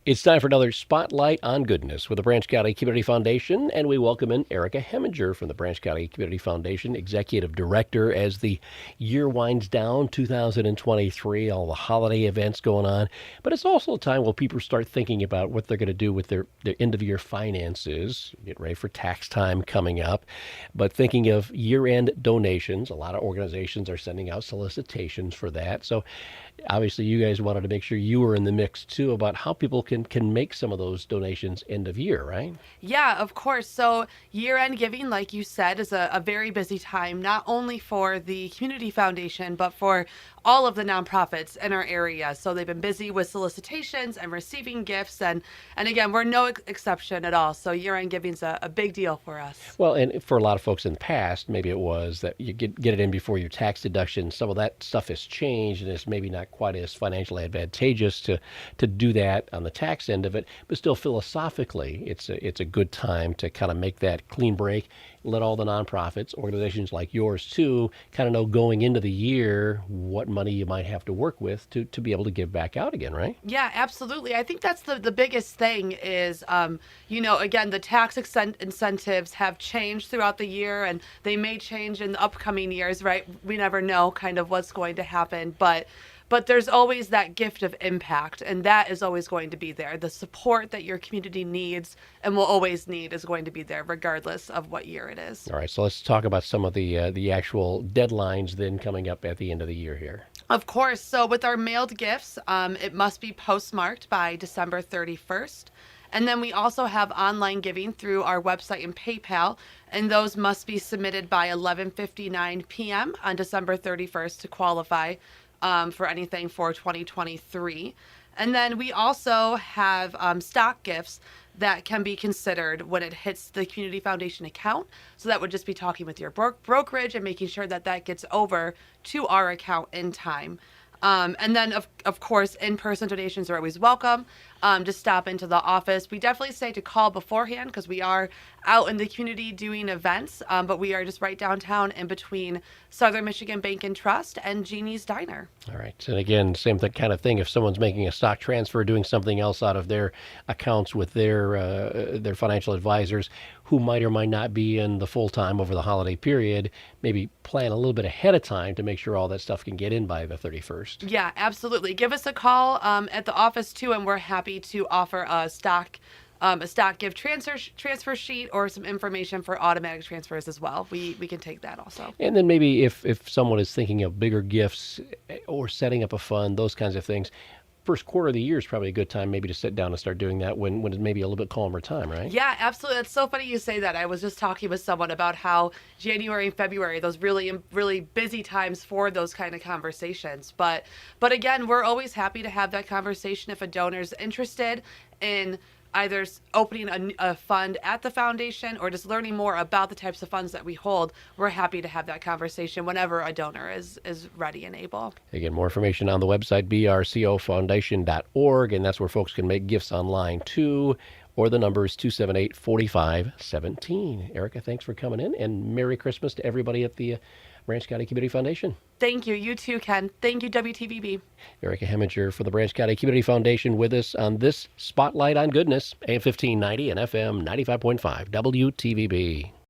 It's time for another Spotlight on Goodness with the Branch County Community Foundation, and we welcome in Erica Heminger from the Branch County Community Foundation, Executive Director, as the year winds down, 2023, all the holiday events going on. But it's also a time where people start thinking about what they're going to do with their end-of-year finances, get ready for tax time coming up. But thinking of year-end donations, a lot of organizations are sending out solicitations for that. So obviously you guys wanted to make sure you were in the mix too about how people can make some of those donations end of year, right? Yeah, of course. So, year end giving, like you said, is a very busy time, not only for the Community Foundation, but for all of the nonprofits in our area. So, they've been busy with solicitations and receiving gifts. And again, we're no exception at all. So, year end giving is a big deal for us. Well, and for a lot of folks in the past, maybe it was that you get it in before your tax deduction. Some of that stuff has changed, and it's maybe not quite as financially advantageous to do that on the tax end of it. But still, philosophically, it's a good time to kind of make that clean break. Let all the nonprofits, organizations like yours too, kind of know going into the year what money you might have to work with to be able to give back out again, right? Yeah, absolutely. I think that's the biggest thing is, again, the tax incentives have changed throughout the year and they may change in the upcoming years, right? We never know kind of what's going to happen, but there's always that gift of impact, and that is always going to be there. The support that your community needs and will always need is going to be there regardless of what year it is. All right, so let's talk about some of the actual deadlines then coming up at the end of the year here. Of course. So with our mailed gifts, it must be postmarked by December 31st. And then we also have online giving through our website and PayPal, and those must be submitted by 11:59 p.m. on December 31st to qualify for anything for 2023. And then we also have stock gifts that can be considered when it hits the Community Foundation account. So that would just be talking with your brokerage and making sure that that gets over to our account in time. And then, of course, in-person donations are always welcome. Just stop into the office. We definitely say to call beforehand because we are out in the community doing events, but we are just right downtown in between Southern Michigan Bank and Trust and Jeannie's Diner. All right. And again, same kind of thing. If someone's making a stock transfer, doing something else out of their accounts with their financial advisors, who might or might not be in the full time over the holiday period, maybe plan a little bit ahead of time to make sure all that stuff can get in by the 31st. Yeah, absolutely. Give us a call at the office too, and we're happy to offer a stock gift transfer sheet or some information for automatic transfers as well. We can take that also. And then maybe if someone is thinking of bigger gifts or setting up a fund, those kinds of things, first quarter of the year is probably a good time maybe to sit down and start doing that when it's maybe a little bit calmer time, right? Yeah, absolutely. That's so funny you say that. I was just talking with someone about how January and February, those really busy times for those kind of conversations. But again, we're always happy to have that conversation if a donor's interested in either opening a fund at the foundation or just learning more about the types of funds that we hold. We're happy to have that conversation whenever a donor is ready and able. Again, more information on the website, brcofoundation.org, and that's where folks can make gifts online too, or the number is 278-4517. Erica, thanks for coming in, and Merry Christmas to everybody at the Branch County Community Foundation. Thank you. You too, Ken. Thank you, WTVB. Erica Heminger for the Branch County Community Foundation with us on this Spotlight on Goodness, AM 1590 and FM 95.5, WTVB.